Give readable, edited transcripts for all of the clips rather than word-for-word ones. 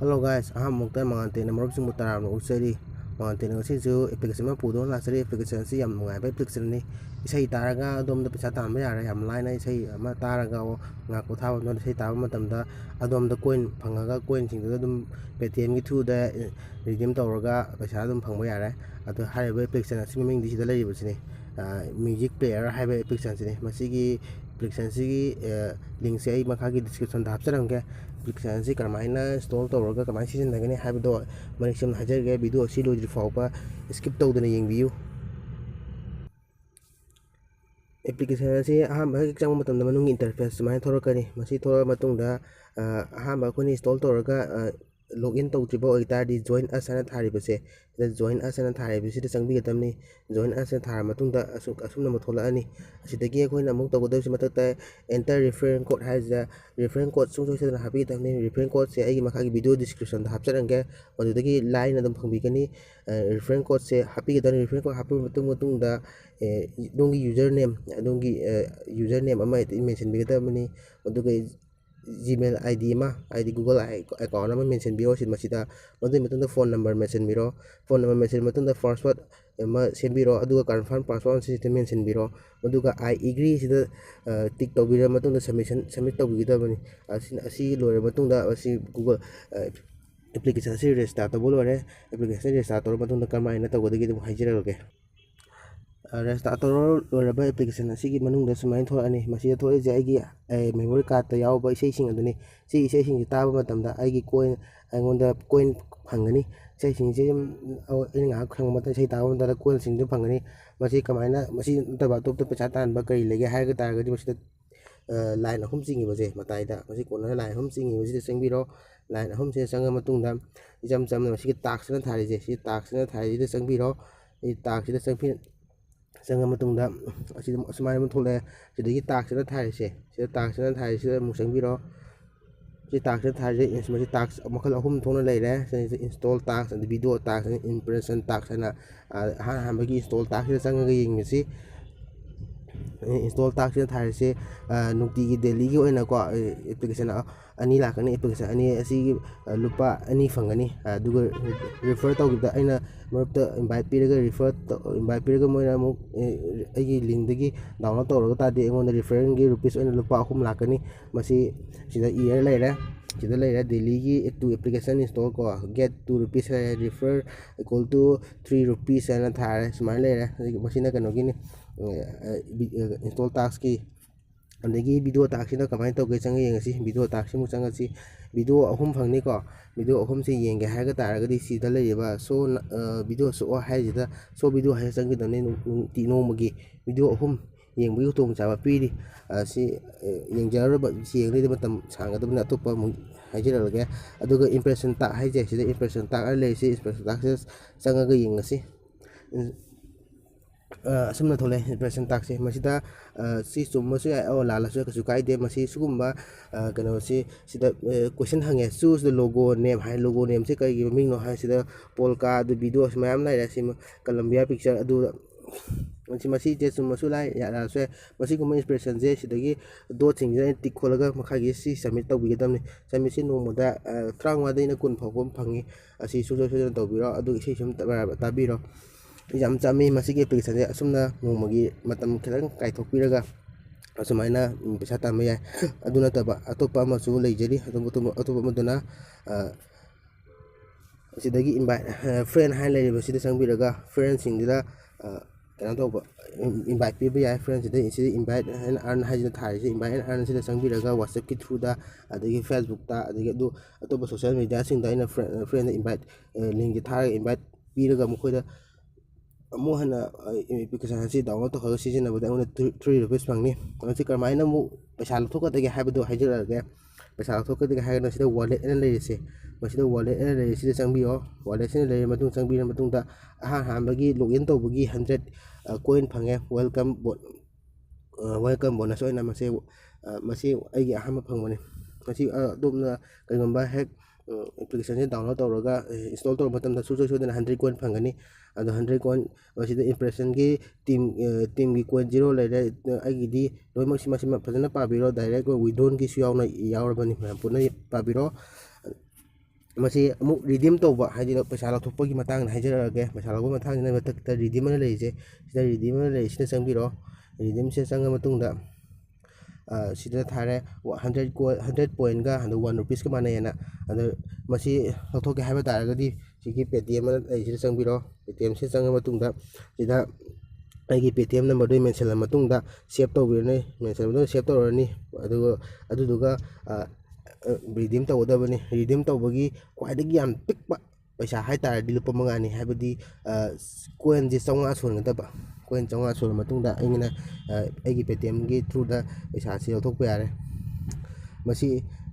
Hello guys, ahamukta mangantena marupsingbu taramna utsari mangantena ngasisu application ma pudon lasari application si yam nungai ba application ni isai taraga adomda pesa tanba yare yam laina isai ama taraga ngaku thaba no isai taba matamda adomda coin phangaga coin singda dum paytm gi thu da redeem tawraga pesa dum phangba yare adu hariba application si miming di sida lairibasini music player haiba application sini masigi application sigi link se ai makhagi description da hapcharamge application si karmaina install tawraga kamai sizinagani haibado manik sim hajarge video si lojri fawba skip tawdana yengbiyu application si ahamba chang matamda manung interface sumai thorakani masi thora matungda ahamba khoni install tawraga login tawtriba oitadi join us ana tharibase da join us ana tharibase da changbi gatamni join us ana thar matungda asumna mathola ani asidagi khoina amuk tawgadawsi matakta enter reference code haja reference code sungso sedana habi tamni reference code se aigi makhagi video description da hapcharange odudagi line adum phangbi reference code se happy gadan reference code hapu matungda dongi username ama mention bigatamni oduga Gmail ID ma ID Google account ama mention biro sin masida madu matunda phone number mention biro phone number mention matunda password ma send biro aduga confirm password system mention biro maduga I agree sida tick tawbira matunda submit tawbigidabani asi lore matunda asi Google application si register tawbolore application register tawra matunda kamaina tawgadagi dum haijirage restator loraba application asigi manungda sumain thorani masida thorije aigi memory card ta yawba isei aduni si isei sing taba matamda aigi coin aingonda coin phangani isei sing je nga khang mata isei taba matamda coin sing de phangani masi kamaina masi taba top to pecha tan ba kari lege haiga taragadi masida line ahum singi baje mataida masi kona line ahum singi masi changbiro line ahum se changa matungda ijam jamna masi tax na tharije si tax na tharije changbiro I tax da changpin sanga matungda asi asmai mun thole sidagi tax na tharise sida tax na tharise mu changbiro si tax na tharise insmasi tax makhal ahum thona leire install tax and video tax and impression tax ana han bagi install tax da changa ga yingsi install tax na tharise nukti gi daily gi oina ko application ani lakani application ani asi lupa ani fangani aduga refer tawgida aina marupta invite piraga invite piraga moina mu aigi link dagi download tawraga tadi engonda referring gi rupees oina lupa 3 lakani masi sida year laire sida laire daily gi to application install ko get 2 rupees refer equal to 3 rupees ana thare smart laire masina kano gini install tax ki andagi video tax na kamai to ge changa yengasi video tax mu changa si video ahum phangni ko video ahum se yenge haiga taragadi sida leiba so video so haijida so video hai changi dane ti no magi video ahum yengbu tong chaba piri si yengjaraba si yengle matam sanga dabna topa mu haijiralge aduga impression ta haije sida impression ta le si impression tax changa ge yengasi asumna thole impression tax masida si chummasu o lalasu kasu kaide masi sugumba kano si sida question hange choose the logo name hai logo name se kai ming no hai sida polka du video mayam lai si Columbia picture adu masi je chummasu lai ya la se masi kuma inspiration je sidagi do ching je tik kholaga makhagi si submit tawbigedamni submit si no moda trangwa deina kun phawom phangi asi sujo tawbiro adu isi sum tabiro jam chami masigi application je asumna nomagi matam khadang kaithokpiraga asumaina pesa tamma yai aduna taba atopa masu leijari atopa maduna sidagi invite friend hai leire basida changbiraga friend singdida kana toba invite piba yai friend sida invite and earn haijina tharise invite and earn sida changbiraga whatsapp ki through da adagi facebook ta adagi adu atopa social media singda ina friend invite link ji thara invite piraga mukhoida mohana application si download to hoga sizinabada angona 3 rupees pangni ansi karmaina mu pesa lathokadagi haibado haijirage pesa lathokadagi haigana sida wallet ena leise masida wallet ena leise sida changbiyo wallet sina leire matung changbira matungda hambagi login tawbagi 100 coin phange welcome bonus oina masi aigi ahama phangmani masi domna kaigamba hek application se download tawraga install tawra matamda sujo dana 100 coin phangani ado 100 coin masida impression gi team gi coin 0 leire aigidi loi masi fazana pabiro direct withdraw gi su yawna yawrabani puna pabiro ꯃꯁꯤ ꯑꯃꯨꯛ redeem ꯇꯧꯕ ꯍꯥꯏꯗꯤ ꯄꯩꯁꯥ ꯂꯧꯊꯣꯛꯄꯒꯤ ꯃꯇꯥꯡꯗ ꯍꯥꯏꯖꯔꯛꯑꯒꯦ ꯄꯩꯁꯥ ꯂꯧꯕ ꯃꯇꯥꯡꯁꯤꯅ ꯃꯊꯛꯇ redeem ꯑꯅ ꯂꯩꯔꯤꯁꯦ ꯁꯤꯗ ꯔꯤꯗꯤꯝ ꯑꯅ ꯂꯩꯔꯤꯁꯤꯗ ꯆꯪꯕꯤꯔꯣ ꯔꯤꯗꯤꯝꯁꯦ ꯆꯪꯉ ꯃꯇꯨꯡꯗ ꯁꯤꯗ ꯊꯥꯔꯦ 100 ꯄꯣꯏꯟꯒ 1 ꯔꯨꯄꯤꯁꯀ ꯃꯥꯟꯅꯩꯑꯅ ꯑꯗꯣ ꯃꯁꯤ ꯂꯧꯊꯣꯛꯀꯦ ꯍꯥꯏꯕ ꯇꯥꯔꯒꯗꯤ ꯁꯤꯒꯤ ꯄꯦꯇꯤꯑꯦꯝ ꯑꯅ ꯂꯩꯔꯤꯁꯤꯗ ꯆꯪꯕꯤꯔꯣ ꯄꯦꯇꯤꯑꯦꯝꯁꯤ ꯆꯪꯉ ꯃꯇꯨꯡꯗ ꯁꯤꯗ ꯑꯩꯒꯤ ꯄꯦꯇꯤꯑꯦꯝ ꯅꯝꯕꯔꯗꯨ ꯃꯦꯟꯁꯤꯜꯂ ꯃꯇꯨꯡꯗ ꯁꯦꯞ ꯇꯧꯕꯤꯔꯅꯤ ꯃꯦꯟꯁꯤꯜꯂ ꯃꯇꯨꯡꯗ ꯁꯦꯞ ꯇꯧꯔꯅꯤ ꯑꯗꯨꯗꯨꯒ ꯔꯤꯗꯤꯝ ꯇꯧꯒꯗꯕꯅꯤ ꯔꯤꯗꯤꯝ ꯇꯧꯕꯒꯤ ꯈ꯭ꯋꯥꯏꯗꯒꯤ ꯌꯥꯝ ꯄꯤꯛꯄ ꯄꯩꯁꯥ ꯍꯥꯏꯇꯥꯔꯗꯤ ꯂꯨꯄꯥ 5ꯅꯤ ꯍꯥꯏꯕꯗꯤ ꯀꯣꯏꯟꯁꯦ 500 ꯁꯨꯍꯟꯒꯗꯕ ꯀꯣꯏꯟ 500 ꯁꯨꯔ ꯃꯇꯨꯡꯗ ꯑꯩꯅ ꯑꯩꯒꯤ ꯄꯦꯇꯤꯑꯦꯝꯒꯤ ꯊ꯭ꯔꯨꯗ ꯄꯩꯁꯥꯁꯤ ꯂꯧꯊꯣꯛꯄ ꯌꯥꯔꯦ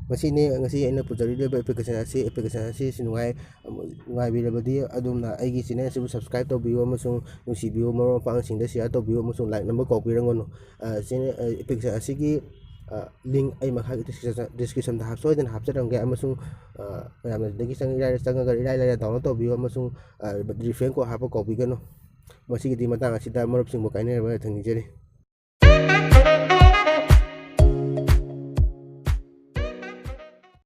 ꯃꯁꯤꯅꯤ ꯉꯁꯤ ꯑꯩꯅ ꯄꯨꯖꯔꯤꯕ ꯑꯦꯄ꯭ꯂꯤꯀꯦꯁꯟ ꯑꯁꯤ ꯅꯨꯡꯉꯥꯏꯕꯤꯔꯕꯗꯤ ꯑꯗꯣꯝꯅ ꯑꯩꯒꯤ ꯆꯦꯅꯦꯜ ꯑꯁꯤꯕꯨ ꯁꯕꯁꯀ꯭ꯔꯥꯏꯕ ꯇꯧꯕꯤꯌꯨ ꯑꯃꯁꯨꯡ ꯅꯨꯡꯁꯤꯕꯤꯌꯨ ꯃꯔꯨꯞ ꯃꯄꯥꯡꯁꯤꯡꯗ ꯁꯤꯌꯔ ꯇꯧꯕꯤꯌꯨ ꯑꯃꯁꯨꯡ ꯂꯥꯏꯛ ꯅꯝꯕꯔ ꯀꯥꯎꯕꯤꯔꯝꯒꯅꯨ ꯑꯦꯄ꯭ꯂꯤꯀꯦꯁꯟ ꯑꯁꯤꯒꯤ ꯂꯤꯡ ꯑꯩ ꯃꯈꯥꯒꯤ ꯗꯤꯁꯀ꯭ꯔꯤꯞꯁꯟꯗ ꯁꯣꯏꯗꯅ ꯍꯥꯞꯆꯔꯝꯒꯦ ꯑꯃꯁꯨꯡ ꯃꯌꯥꯝꯅ ꯑꯗꯨꯗꯒꯤ ꯆꯪꯉꯒ ꯏꯔꯥꯏ ꯂꯥꯏꯅ ꯗꯥꯎꯟꯂꯣꯗ ꯇꯧꯕꯤꯌꯨ ꯑꯃꯁꯨꯡ ꯔꯤꯐ꯭ꯔꯦꯟ ꯀꯣꯗ ꯍꯥꯞꯄ ꯀꯥꯎꯕꯤꯒꯅꯨ ꯃꯁꯤꯒꯤꯗꯤ ꯃꯇꯥꯡ ꯑꯁꯤꯗ ꯃꯔꯨꯞꯁꯤꯡꯕꯨ ꯀꯥꯏꯅꯔꯕ ꯊꯝꯅꯤꯖꯔꯤ